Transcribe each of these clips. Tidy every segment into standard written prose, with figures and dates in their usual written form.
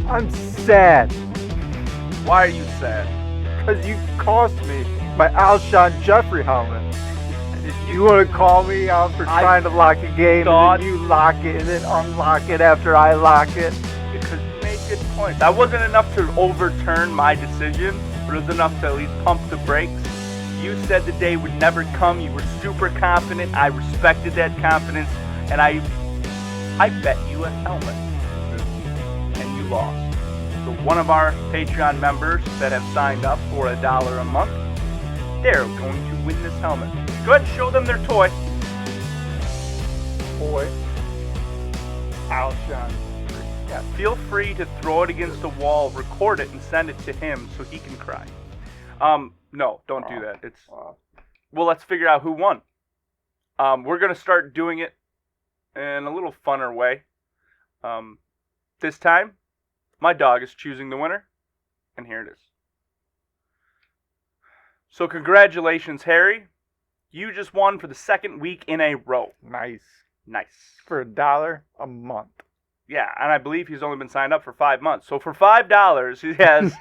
I'm sad. Why are you sad? Because you cost me my Alshon Jeffrey helmet. You want to call me out for trying to lock a game and then you lock it and then unlock it after I lock it? Because you made good points. That wasn't enough to overturn my decision, but it was enough to at least pump the brakes. You said the day would never come. You were super confident. I respected that confidence, and I bet you a helmet, and you lost. So one of our Patreon members that have signed up for $1 a month, they're going to win this helmet. Go ahead and show them their toy. Boy. Alshon. Yeah, feel free to throw it against the wall, record it, and send it to him so he can cry. No, don't do that. Well, let's figure out who won. We're going to start doing it in a little funner way. This time, my dog is choosing the winner, and here it is. So congratulations, Harry. You just won for the second week in a row. Nice. For $1 a month. Yeah, and I believe he's only been signed up for 5 months. So for $5, he has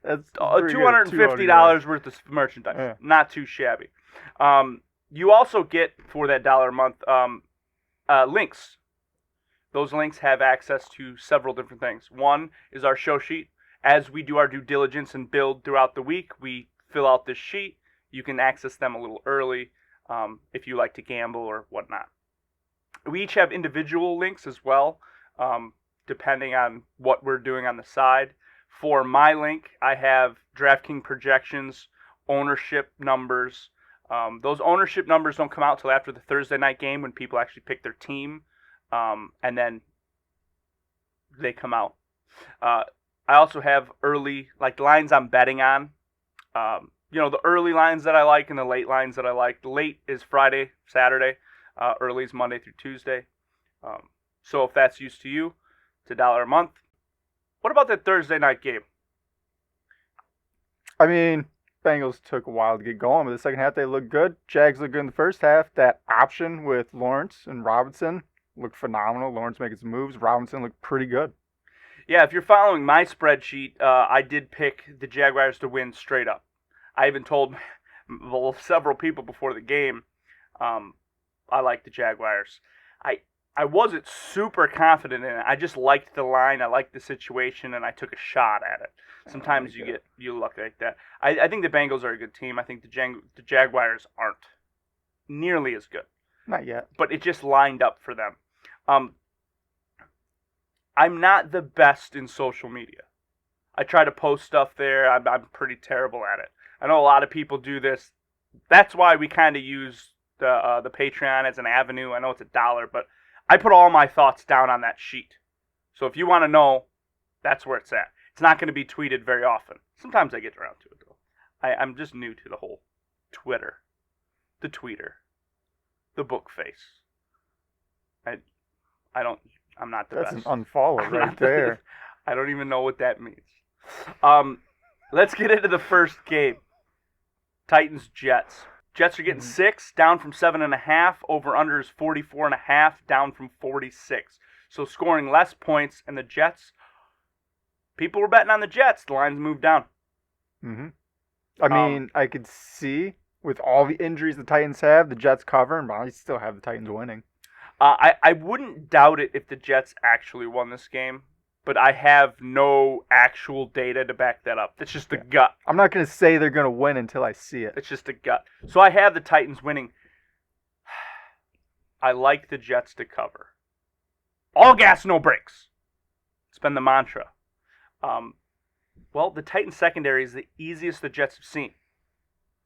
that's $250 worth of merchandise. Yeah. Not too shabby. You also get, for that $1 a month, links. Those links have access to several different things. One is our show sheet. As we do our due diligence and build throughout the week, we fill out this sheet. You can access them a little early if you like to gamble or whatnot. We each have individual links as well, depending on what we're doing on the side. For my link, I have DraftKings projections, ownership numbers. Those ownership numbers don't come out till after the Thursday night game when people actually pick their team, and then they come out. I also have early, like, lines I'm betting on. The early lines that I like and the late lines that I like. The late is Friday, Saturday. Early is Monday through Tuesday. So if that's used to you, it's $1 a month. What about that Thursday night game? I mean, Bengals took a while to get going, but the second half they looked good. Jags looked good in the first half. That option with Lawrence and Robinson looked phenomenal. Lawrence making some moves. Robinson looked pretty good. Yeah, if you're following my spreadsheet, I did pick the Jaguars to win straight up. I even told several people before the game I like the Jaguars. I wasn't super confident in it. I just liked the line. I liked the situation, and I took a shot at it. Sometimes you luck like that. I think the Bengals are a good team. I think the Jaguars aren't nearly as good. Not yet. But it just lined up for them. I'm not the best in social media. I try to post stuff there. I'm pretty terrible at it. I know a lot of people do this. That's why we kind of use the Patreon as an avenue. I know it's $1, but I put all my thoughts down on that sheet. So if you want to know, that's where it's at. It's not going to be tweeted very often. Sometimes I get around to it, though. I'm just new to the whole Twitter, the tweeter, the book face. I'm not the best. That's an unfollow right there. I don't even know what that means. Let's get into the first game. Titans-Jets. Jets are getting 6, down from 7.5. Over-under is 44.5, down from 46. So scoring less points, and the Jets, people were betting on the Jets. The lines moved down. Mm-hmm. I mean, I could see, with all the injuries the Titans have, the Jets covering, but I still have the Titans winning. I wouldn't doubt it if the Jets actually won this game, but I have no actual data to back that up. It's just a gut. I'm not going to say they're going to win until I see it. It's just a gut. So I have the Titans winning. I like the Jets to cover. All gas, no brakes. It's been the mantra. Well, the Titans secondary is the easiest the Jets have seen.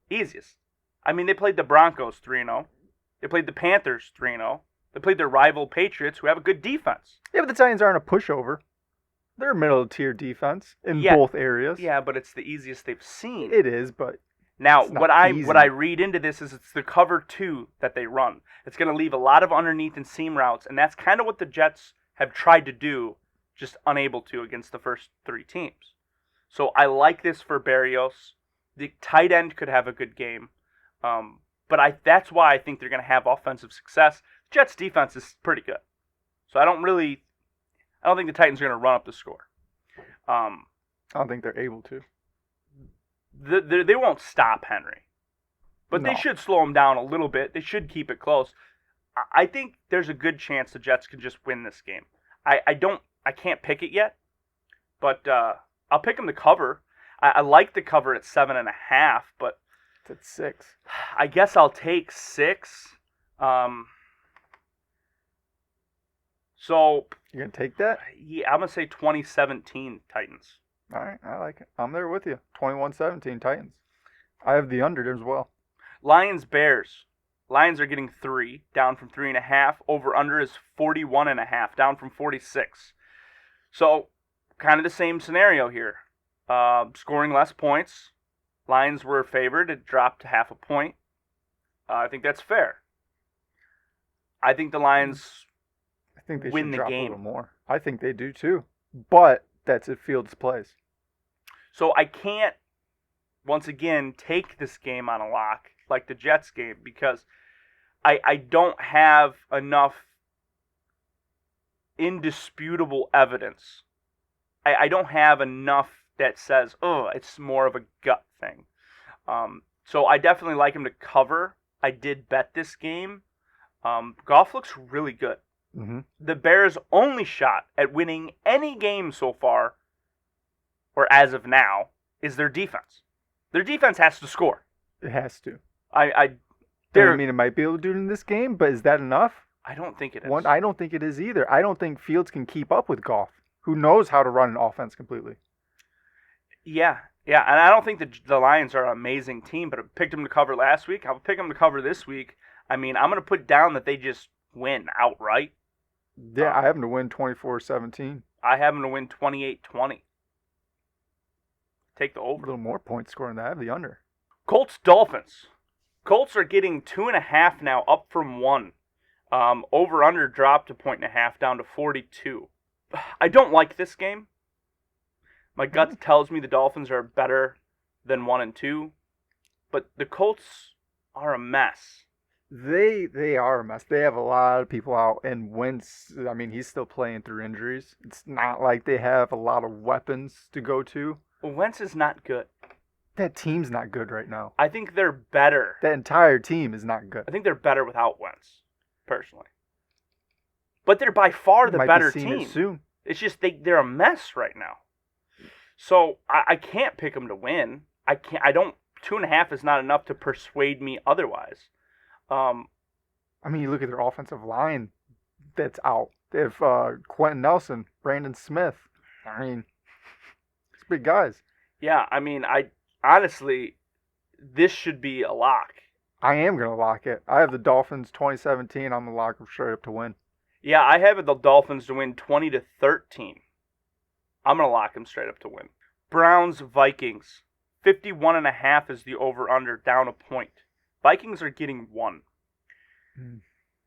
Easiest. I mean, they played the Broncos 3-0. They played the Panthers 3-0. They played their rival Patriots, who have a good defense. Yeah, but the Titans aren't a pushover. They're a middle-tier defense in both areas. Yeah, but it's the easiest they've seen. It is, but now what I read into this is it's the cover 2 that they run. It's going to leave a lot of underneath and seam routes, and that's kind of what the Jets have tried to do, just unable to against the first 3 teams. So I like this for Berrios. The tight end could have a good game, but that's why I think they're going to have offensive success. Jets defense is pretty good. So I don't think the Titans are going to run up the score. I don't think they're able to. They won't stop Henry, but they should slow him down a little bit. They should keep it close. I think there's a good chance the Jets can just win this game. I can't pick it yet, but I'll pick them to cover. I like the cover at 7.5, but it's at 6. I guess I'll take 6. So you're gonna take that? Yeah, I'm gonna say 2017 Titans. All right, I like it. I'm there with you. 21-17 Titans. I have the under as well. Lions Bears. Lions are getting 3, down from 3.5. Over under is 41.5, down from 46. So kind of the same scenario here. Scoring less points. Lions were favored. It dropped to half a point. I think that's fair. I think the Lions they win should the drop game. A little more. I think they do too. But that's if Fields plays. So I can't, once again, take this game on a lock like the Jets game because I don't have enough indisputable evidence. I don't have enough that says, oh, it's more of a gut thing. So I definitely like him to cover. I did bet this game. Goff looks really good. Mm-hmm. The Bears' only shot at winning any game so far, or as of now, is their defense. Their defense has to score. It has to. I mean, it might be able to do it in this game, but is that enough? I don't think it is. I don't think it is either. I don't think Fields can keep up with Goff, who knows how to run an offense completely. Yeah, and I don't think the Lions are an amazing team, but I picked them to cover last week. I'll pick them to cover this week. I mean, I'm going to put down that they just win outright. Yeah, I have them to win 24-17. I have them to win 28-20. Take the over. A little more points scoring than I have the under. Colts Dolphins. Colts are getting 2.5 now, up from 1. Over under dropped to 1.5 down to 42. I don't like this game. My gut tells me the Dolphins are better than 1 and 2, but the Colts are a mess. They are a mess. They have a lot of people out, and Wentz, I mean, he's still playing through injuries. It's not like they have a lot of weapons to go to. Well, Wentz is not good. That team's not good right now. I think they're better. That entire team is not good. I think they're better without Wentz, personally. But they're by far the better team. It soon. It's just they're a mess right now. So I can't pick them to win. I can't. I don't. 2.5 is not enough to persuade me otherwise. I mean, you look at their offensive line that's out. They have Quentin Nelson, Brandon Smith. I mean, it's big guys. Yeah, I mean, honestly, this should be a lock. I am going to lock it. I have the Dolphins 2017. I'm going to lock them straight up to win. Yeah, I have the Dolphins to win 20-13. I'm going to lock them straight up to win. Browns Vikings. 51.5 is the over-under, down a point. Vikings are getting 1.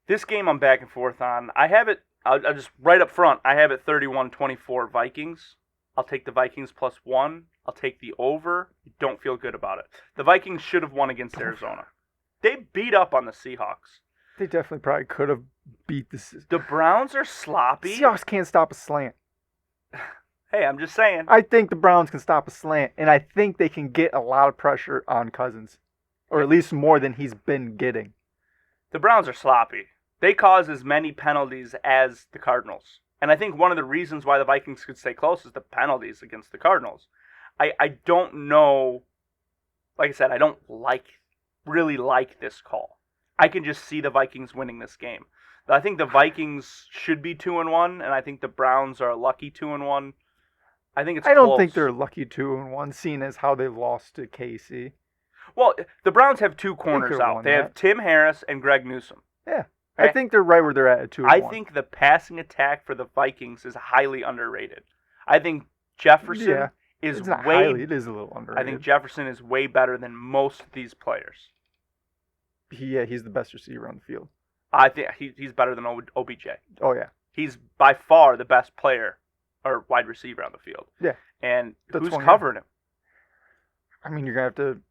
This game I'm back and forth on. I have it, I'll just right up front, I have it 31-24 Vikings. I'll take the Vikings plus 1. I'll take the over. Don't feel good about it. The Vikings should have won against Arizona. They beat up on the Seahawks. They definitely probably could have beat the Browns are sloppy. Seahawks can't stop a slant. Hey, I'm just saying. I think the Browns can stop a slant, and I think they can get a lot of pressure on Cousins. Or at least more than he's been getting. The Browns are sloppy. They cause as many penalties as the Cardinals. And I think one of the reasons why the Vikings could stay close is the penalties against the Cardinals. I don't know. Like I said, I don't really like this call. I can just see the Vikings winning this game. I think the Vikings should be 2-1, and I think the Browns are a lucky 2-1. I think it's I don't close. think they're lucky 2-1, seeing as how they lost to KC. Well, the Browns have 2 corners out. They have Tim Harris and Greg Newsome. Yeah. I think they're right where they're at 2-1. I think the passing attack for the Vikings is highly underrated. I think Jefferson is it's not way highly, it is a little underrated. I think Jefferson is way better than most of these players. He's the best receiver on the field. I think he's better than OBJ. Oh, yeah. He's by far the best player or wide receiver on the field. Yeah. And who's covering him? I mean, you're going to have to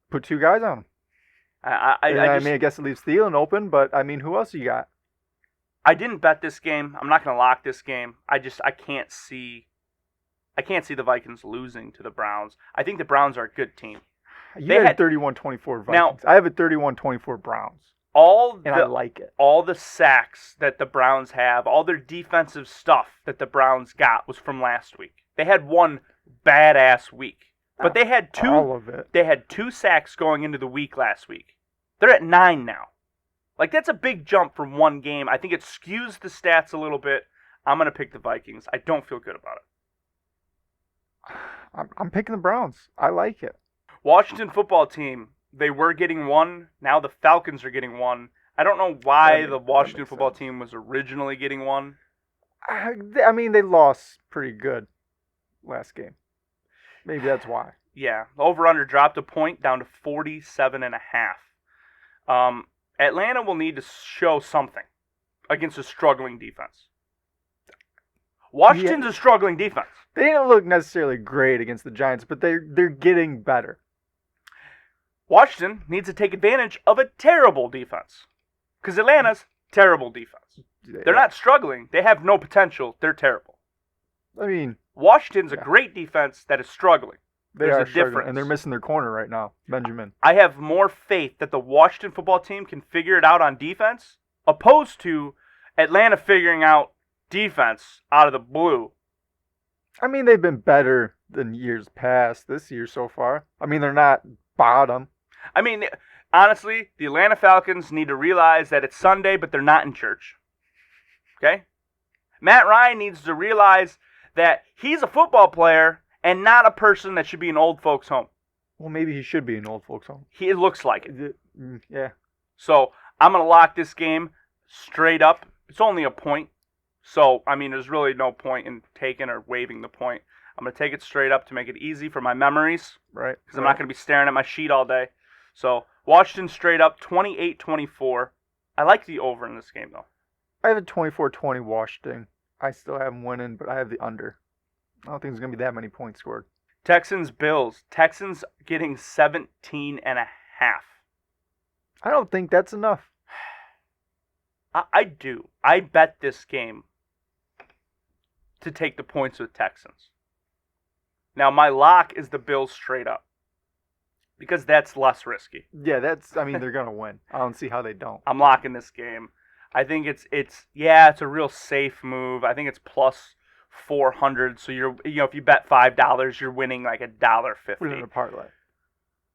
put 2 guys on him. I guess it leaves Thielen open, but, I mean, who else you got? I didn't bet this game. I'm not going to lock this game. I can't see I can't see the Vikings losing to the Browns. I think the Browns are a good team. You had 31-24 Vikings. Now, I have a 31-24 Browns. I like it. All the sacks that the Browns have, all their defensive stuff that the Browns got was from last week. They had one badass week. But they had two. All of it. They had 2 sacks going into the week last week. They're at 9 now. Like, that's a big jump from one game. I think it skews the stats a little bit. I'm going to pick the Vikings. I don't feel good about it. I'm picking the Browns. I like it. Washington football team, they were getting 1. Now the Falcons are getting 1. I don't know why the Washington football team was originally getting 1. I mean, they lost pretty good last game. Maybe that's why. Yeah. Over-under dropped a point down to 47.5. Atlanta will need to show something against a struggling defense. Washington's a struggling defense. They didn't look necessarily great against the Giants, but they're getting better. Washington needs to take advantage of a terrible defense. Because Atlanta's terrible defense. They're not struggling. They have no potential. They're terrible. I mean, Washington's a great defense that is struggling. There's a difference. And they're missing their corner right now, Benjamin. I have more faith that the Washington football team can figure it out on defense, opposed to Atlanta figuring out defense out of the blue. I mean, they've been better than years past this year so far. I mean, they're not bottom. I mean, honestly, the Atlanta Falcons need to realize that it's Sunday, but they're not in church. Okay? Matt Ryan needs to realize that he's a football player and not a person that should be in old folks' home. Well, maybe he should be in old folks' home. It looks like it. Yeah. So, I'm going to lock this game straight up. It's only a point. So, I mean, there's really no point in taking or waiving the point. I'm going to take it straight up to make it easy for my memories. Right. Because I'm not going to be staring at my sheet all day. So, Washington straight up, 28-24. I like the over in this game, though. I have a 24-20 Washington. I still have them winning, but I have the under. I don't think there's going to be that many points scored. Texans Bills. Texans getting 17.5. I don't think that's enough. I do. I bet this game to take the points with Texans. Now, my lock is the Bills straight up. Because that's less risky. Yeah, they're going to win. I don't see how they don't. I'm locking this game. I think it's a real safe move. I think it's plus 400. So if you bet $5, you're winning like $1.50. Put it in a parlay.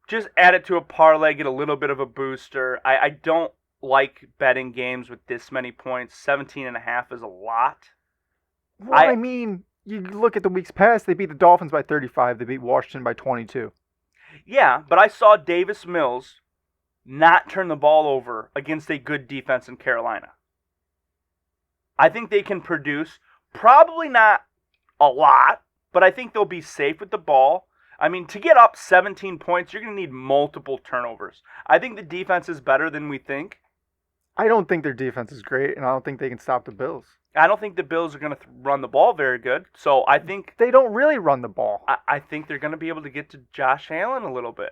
Just add it to a parlay, get a little bit of a booster. I don't like betting games with this many points. 17.5 is a lot. Well, I mean, you look at the weeks past, they beat the Dolphins by 35. They beat Washington by 22. Yeah, but I saw Davis Mills not turn the ball over against a good defense in Carolina. I think they can produce, probably not a lot, but I think they'll be safe with the ball. I mean, to get up 17 points, you're going to need multiple turnovers. I think the defense is better than we think. I don't think their defense is great, and I don't think they can stop the Bills. I don't think the Bills are going to run the ball very good, so I think... They don't really run the ball. I think they're going to be able to get to Josh Allen a little bit.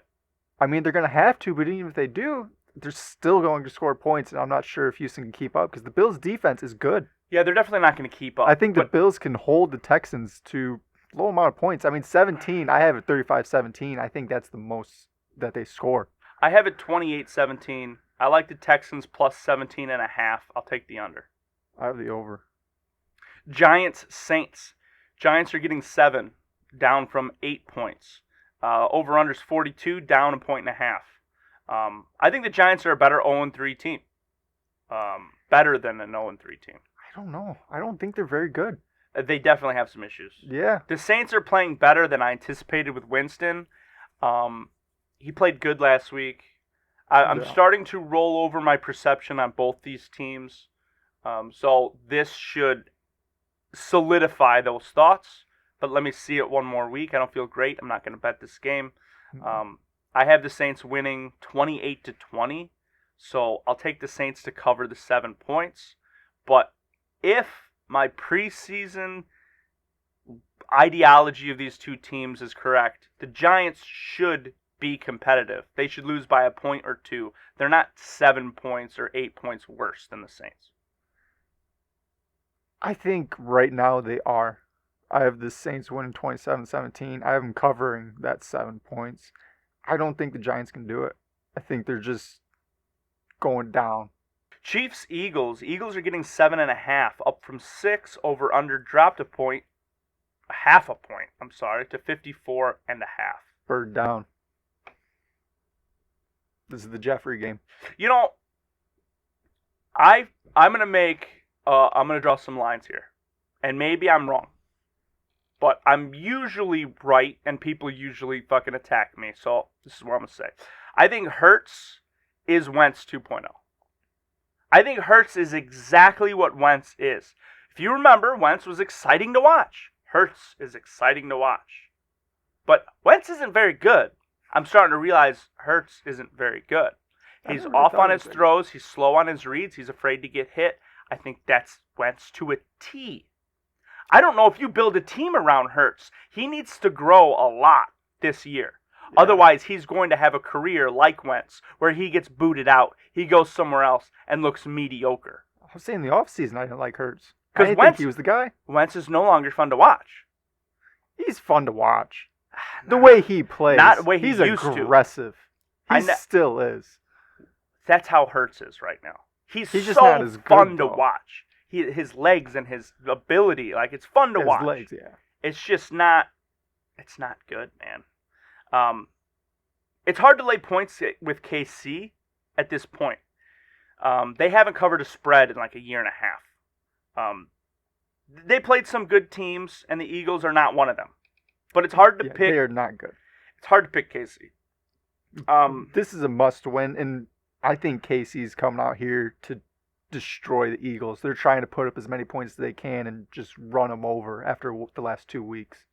I mean, they're going to have to, but even if they do, they're still going to score points, and I'm not sure if Houston can keep up, because the Bills' defense is good. Yeah, they're definitely not going to keep up. I think the Bills can hold the Texans to a low amount of points. I mean, 17, I have it 35-17. I think that's the most that they score. I have it 28-17. I like the Texans plus 17.5. I'll take the under. I have the over. Giants, Saints. Giants are getting 7, down from 8 points. Over-under's 42, down 1.5. I think the Giants are a better 0-3 team. Better than an 0-3 team. I don't know. I don't think they're very good. They definitely have some issues. Yeah. The Saints are playing better than I anticipated with Winston. He played good last week. I'm starting to roll over my perception on both these teams. So this should solidify those thoughts. But let me see it one more week. I don't feel great. I'm not going to bet this game. I have the Saints winning 28-20. So I'll take the Saints to cover the 7 points. But if my preseason ideology of these two teams is correct, the Giants should be competitive. They should lose by a point or 2. They're not 7 points or 8 points worse than the Saints. I think right now they are. I have the Saints winning 27-17. I have them covering that 7 points. I don't think the Giants can do it. I think they're just going down. Cheifs Eagles. Eagles are getting 7.5, up from 6. Over under dropped a point, half a point. I'm sorry, to 54.5. Bird down. This is the Jeffrey game. You know, I'm gonna draw some lines here, and maybe I'm wrong, but I'm usually right, and people usually fucking attack me. So this is what I'm gonna say. I think Hurts is Wentz 2.0. I think Hurts is exactly what Wentz is. If you remember, Wentz was exciting to watch. Hurts is exciting to watch. But Wentz isn't very good. I'm starting to realize Hurts isn't very good. He's off on his throws. He's slow on his reads. He's afraid to get hit. I think that's Wentz to a T. I don't know if you build a team around Hurts. He needs to grow a lot this year. Yeah. Otherwise, he's going to have a career like Wentz, where he gets booted out. He goes somewhere else and looks mediocre. I was saying in the offseason I didn't like Hurts. I didn't think he was the guy. Wentz is no longer fun to watch. He's fun to watch. The way he plays. Not the way he he's used aggressive. to. He still is. That's how Hurts is right now. He's just so not as good, fun to though. watch. His legs and his ability, like, it's fun to watch. His legs, yeah. It's just not. It's not good, man. It's hard to lay points with KC at this point. They haven't covered a spread in like a year and a half. They played some good teams, and the Eagles are not one of them. But it's hard to pick. They are not good. It's hard to pick KC. This is a must-win, and I think KC's coming out here to destroy the Eagles. They're trying to put up as many points as they can and just run them over after the last 2 weeks.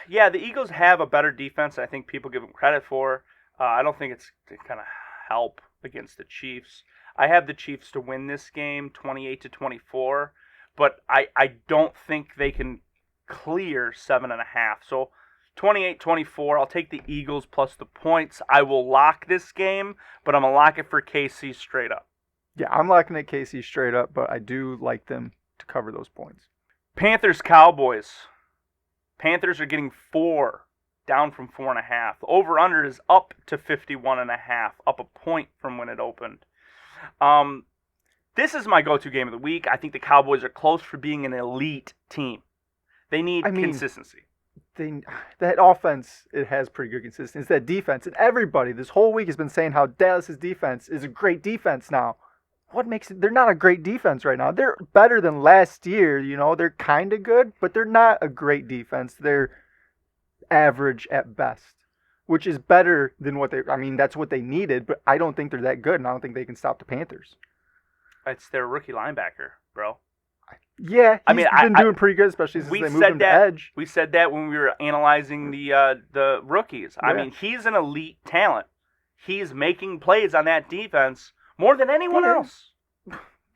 Yeah, the Eagles have a better defense than I think people give them credit for. I don't think it's to kind of help against the Chiefs. I have the Chiefs to win this game 28-24, but I don't think they can clear 7.5. So 28-24, I'll take the Eagles plus the points. I will lock this game, but I'm going to lock it for KC straight up. Yeah, I'm locking at KC straight up, but I do like them to cover those points. Panthers Cowboys. Panthers are getting 4, down from 4.5. The over-under is up to 51.5, up a point from when it opened. This is my go-to game of the week. I think the Cowboys are close for being an elite team. They need consistency. That offense, it has pretty good consistency. It's that defense. And everybody this whole week has been saying how Dallas' defense is a great defense now. What makes it? They're not a great defense right now. They're better than last year. You know, they're kind of good, but they're not a great defense. They're average at best, which is better than what they. I mean, that's what they needed, but I don't think they're that good, and I don't think they can stop the Panthers. It's their rookie linebacker, bro. Yeah, he's been doing pretty good, especially since they moved him to edge. We said that when we were analyzing the rookies. Yeah. I mean, he's an elite talent. He's making plays on that defense more than anyone else.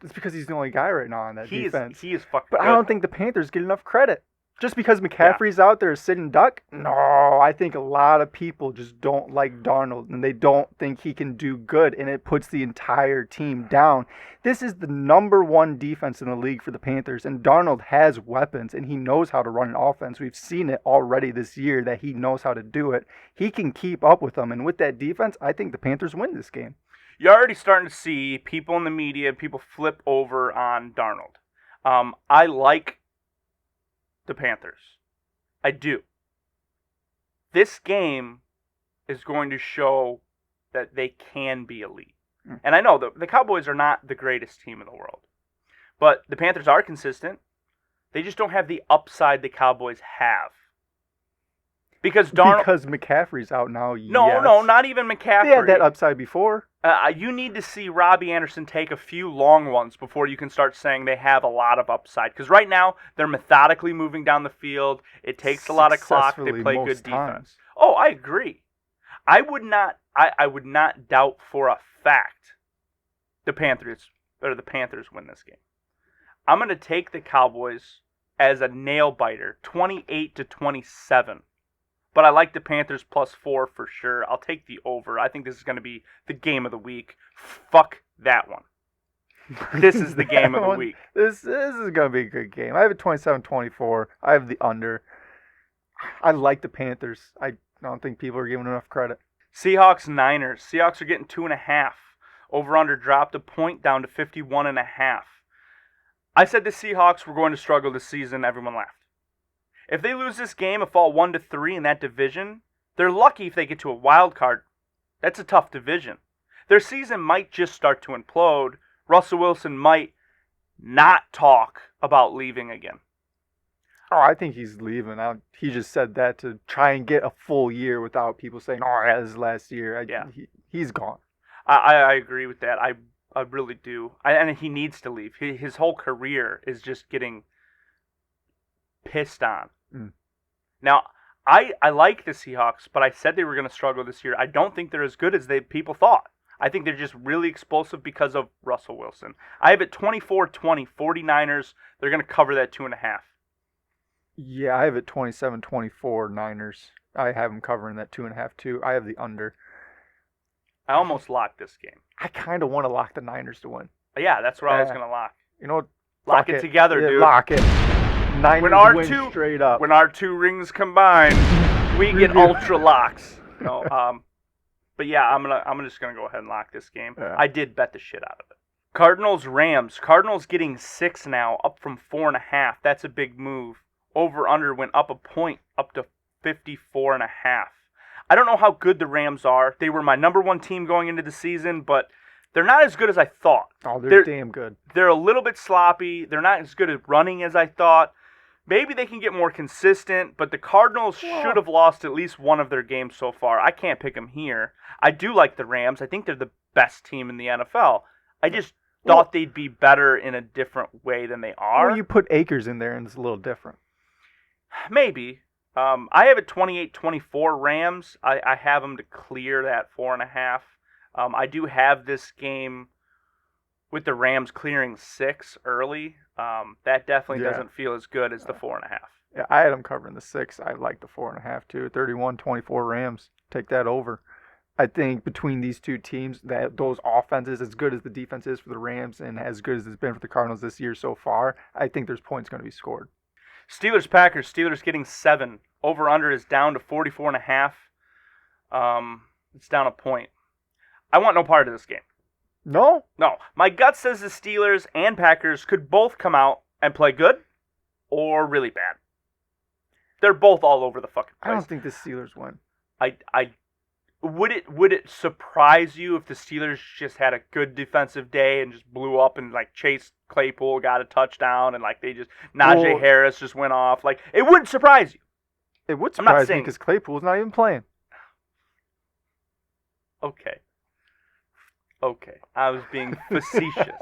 It's because he's the only guy right now on that defense. He is fucking But good. I don't think the Panthers get enough credit. Just because McCaffrey's out there sitting duck? No, I think a lot of people just don't like Darnold, and they don't think he can do good, and it puts the entire team down. This is the number one defense in the league for the Panthers, and Darnold has weapons, and he knows how to run an offense. We've seen it already this year that he knows how to do it. He can keep up with them, and with that defense, I think the Panthers win this game. You're already starting to see people in the media, people flip over on Darnold. I like the Panthers. I do. This game is going to show that they can be elite. And I know the Cowboys are not the greatest team in the world. But the Panthers are consistent. They just don't have the upside the Cowboys have. Because McCaffrey's out now, No, not even McCaffrey. They had that upside before. You need to see Robbie Anderson take a few long ones before you can start saying they have a lot of upside. Because right now, they're methodically moving down the field. It takes a lot of clock. They play good defense. Oh, I agree. I would not doubt for a fact the Panthers win this game. I'm going to take the Cowboys as a nail-biter, 28-27. But I like the Panthers +4 for sure. I'll take the over. I think this is going to be the game of the week. Fuck that one. This is the game of the week. This is going to be a good game. I have it 27-24. I have the under. I like the Panthers. I don't think people are giving enough credit. Seahawks Niners. Seahawks are getting 2.5. Over-under dropped a point down to 51.5. I said the Seahawks were going to struggle this season. Everyone laughed. If they lose this game and fall 1-3 in that division, they're lucky if they get to a wild card. That's a tough division. Their season might just start to implode. Russell Wilson might not talk about leaving again. Oh, I think he's leaving. He just said that to try and get a full year without people saying, "Oh, that is last year." He's gone. I agree with that. I really do. And he needs to leave. His whole career is just getting pissed on. Now, I like the Seahawks, but I said they were going to struggle this year. I don't think they're as good as people thought. I think they're just really explosive because of Russell Wilson. I have it 24-20, 49ers. They're going to cover that 2.5. Yeah, I have it 27-24 Niners. I have them covering that 2.5 too. I have the under. I almost locked this game. I kind of want to lock the Niners to win. Yeah, that's what I was going to lock. You know, lock it together, dude. Lock it. Niners win straight up. When our two rings combine, we get ultra locks. No, but yeah, I'm just gonna go ahead and lock this game. Yeah. I did bet the shit out of it. Cardinals Rams. Cardinals getting 6 now, up from 4.5. That's a big move. Over under went up a point, up to 54.5. I don't know how good the Rams are. They were my number 1 team going into the season, but they're not as good as I thought. Oh, they're damn good. They're a little bit sloppy. They're not as good at running as I thought. Maybe they can get more consistent, but the Cardinals should have lost at least one of their games so far. I can't pick them here. I do like the Rams. I think they're the best team in the NFL. I just thought they'd be better in a different way than they are. Well, you put Akers in there, and it's a little different. Maybe. I have it 28-24 Rams. I have them to clear that 4.5. I do have this game with the Rams clearing 6 early. That definitely doesn't feel as good as the 4.5. Yeah, I had them covering the 6. I like the 4.5 too. 31-24 Rams. Take that over. I think between these two teams, that those offenses, as good as the defense is for the Rams and as good as it's been for the Cardinals this year so far, I think there's points going to be scored. Steelers-Packers. Steelers getting 7. Over-under is down to 44.5. It's down a point. I want no part of this game. No? No. My gut says the Steelers and Packers could both come out and play good or really bad. They're both all over the fucking place. I don't think the Steelers win. Would it surprise you if the Steelers just had a good defensive day and just blew up and like Chase Claypool got a touchdown and like they just Najee Harris just went off? Like it wouldn't surprise you. It would surprise me because Claypool's not even playing. Okay. I was being facetious.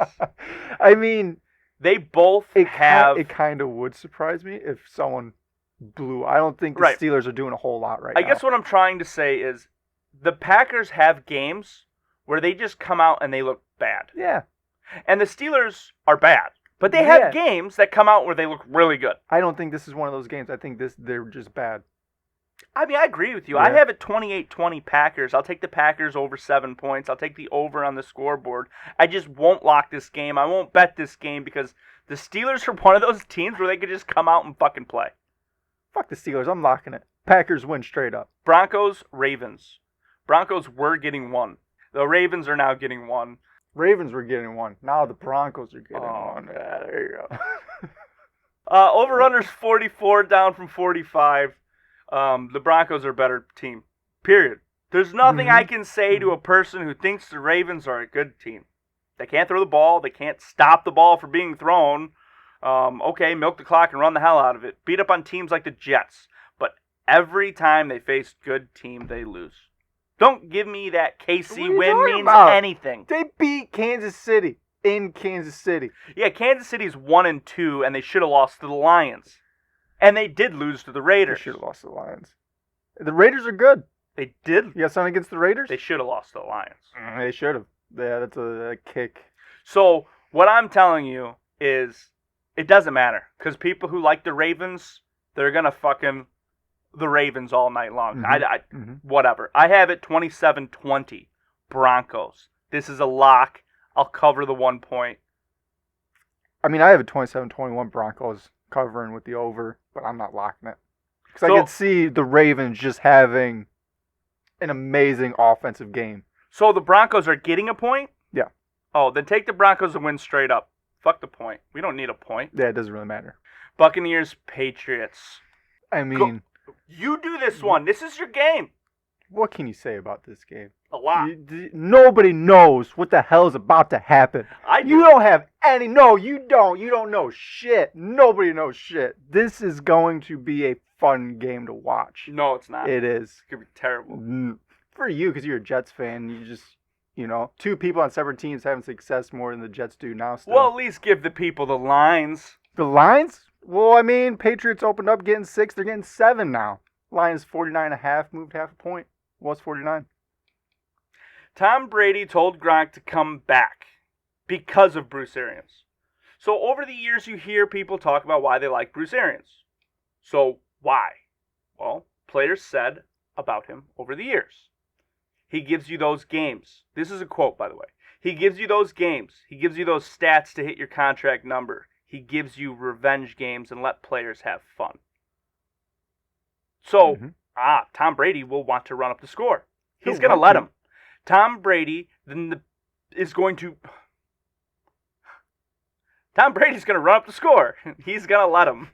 I mean, they both have. It kind of would surprise me if someone blew. I don't think the Steelers are doing a whole lot right now. I guess what I'm trying to say is the Packers have games where they just come out and they look bad. Yeah. And the Steelers are bad. But they have games that come out where they look really good. I don't think this is one of those games. I think they're just bad. I mean, I agree with you. Yeah. I have it 28-20 Packers. I'll take the Packers over 7 points. I'll take the over on the scoreboard. I just won't lock this game. I won't bet this game because the Steelers are one of those teams where they could just come out and fucking play. Fuck the Steelers. I'm locking it. Packers win straight up. Broncos, Ravens. Broncos were getting 1. The Ravens are now getting 1. Ravens were getting 1. Now the Broncos are getting 1. Yeah, there you go. Over-under's 44, down from 45. The Broncos are a better team. Period. There's nothing I can say to a person who thinks the Ravens are a good team. They can't throw the ball. They can't stop the ball from being thrown. Okay, milk the clock and run the hell out of it. Beat up on teams like the Jets. But every time they face good team, they lose. Don't give me that KC win means anything. They beat Kansas City in Kansas City. Yeah, Kansas City's 1-2, and they should have lost to the Lions. And they did lose to the Raiders. They should have lost to the Lions. The Raiders are good. They did. You got something against the Raiders? They should have lost to the Lions. They should have. Yeah, that's a kick. So what I'm telling you is it doesn't matter. Because people who like the Ravens, they're going to fucking the Ravens all night long. Whatever. I have it 27-20 Broncos. This is a lock. I'll cover the 1 point. I mean, I have a 27-21 Broncos covering with the over, but I'm not locking it. Because I could see the Ravens just having an amazing offensive game. So the Broncos are getting a point? Yeah. Oh, then take the Broncos and win straight up. Fuck the point. We don't need a point. Yeah, it doesn't really matter. Buccaneers, Patriots. I mean... You do this one. This is your game. What can you say about this game? A lot. Nobody knows what the hell is about to happen. You don't have any... No, you don't. You don't know shit. Nobody knows shit. This is going to be a fun game to watch. No, it's not. It is. It's going to be terrible. For you, because you're a Jets fan, you just... You know, two people on separate teams having success more than the Jets do now still. Well, at least give the people the lines. The lines? Well, I mean, Patriots opened up getting 6. They're getting 7 now. Line is 49.5, moved half a point. Was 49. Tom Brady told Gronk to come back because of Bruce Arians. So over the years, you hear people talk about why they like Bruce Arians. So why? Well, players said about him over the years. He gives you those games. This is a quote, by the way. He gives you those games. He gives you those stats to hit your contract number. He gives you revenge games and let players have fun. So, Tom Brady will want to run up the score. He's going to let him. Tom Brady is going to... Tom Brady's going to run up the score. He's going to let him.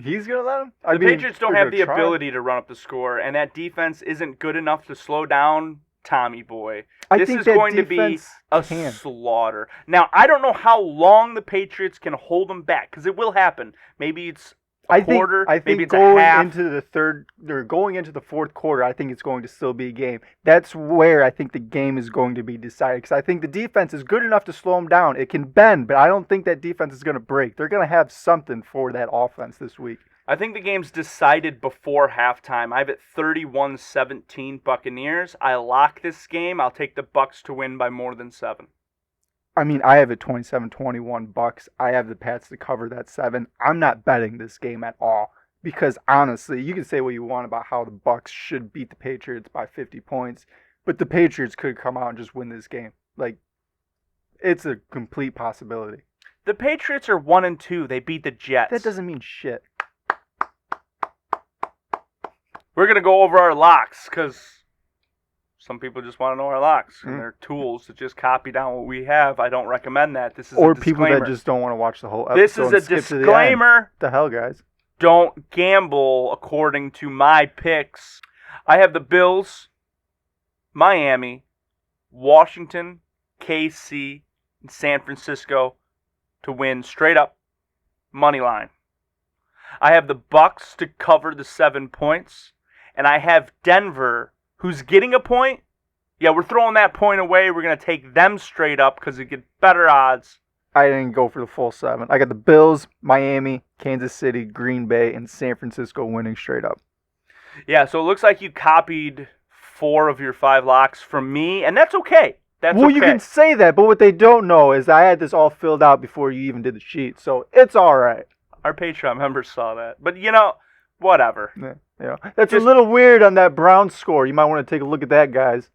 He's going to let him? The Patriots don't have the ability to run up the score, and that defense isn't good enough to slow down Tommy Boy. This is going to be a slaughter. Now, I don't know how long the Patriots can hold them back, because it will happen. Maybe it's a quarter, maybe it's a half. Going into the fourth quarter, I think it's going to still be a game. That's where I think the game is going to be decided, because I think the defense is good enough to slow them down. It can bend, but I don't think that defense is going to break. They're going to have something for that offense this week. I think the game's decided before halftime. I have it 31-17 Buccaneers. I lock this game. I'll take the Bucs to win by more than 7. I mean, I have it 27-21 Bucs. I have the Pats to cover that 7. I'm not betting this game at all because honestly, you can say what you want about how the Bucs should beat the Patriots by 50 points, but the Patriots could come out and just win this game. Like, it's a complete possibility. The Patriots are 1-2. They beat the Jets. That doesn't mean shit. We're going to go over our locks because some people just want to know our locks. And they're tools to just copy down what we have. I don't recommend that. This is a disclaimer. Or people that just don't want to watch the whole episode. This is a disclaimer. The hell, guys? Don't gamble according to my picks. I have the Bills, Miami, Washington, KC, and San Francisco to win straight up money line. I have the Bucs to cover the 7 points. And I have Denver, who's getting a point. Yeah, we're throwing that point away. We're going to take them straight up because it gets better odds. I didn't go for the full 7. I got the Bills, Miami, Kansas City, Green Bay, and San Francisco winning straight up. Yeah, so it looks like you copied 4 of your 5 locks from me, and that's okay. Well, you can say that, but what they don't know is I had this all filled out before you even did the sheet, so it's all right. Our Patreon members saw that. But, whatever. Yeah. That's a little weird on that Browns score. You might want to take a look at that, guys.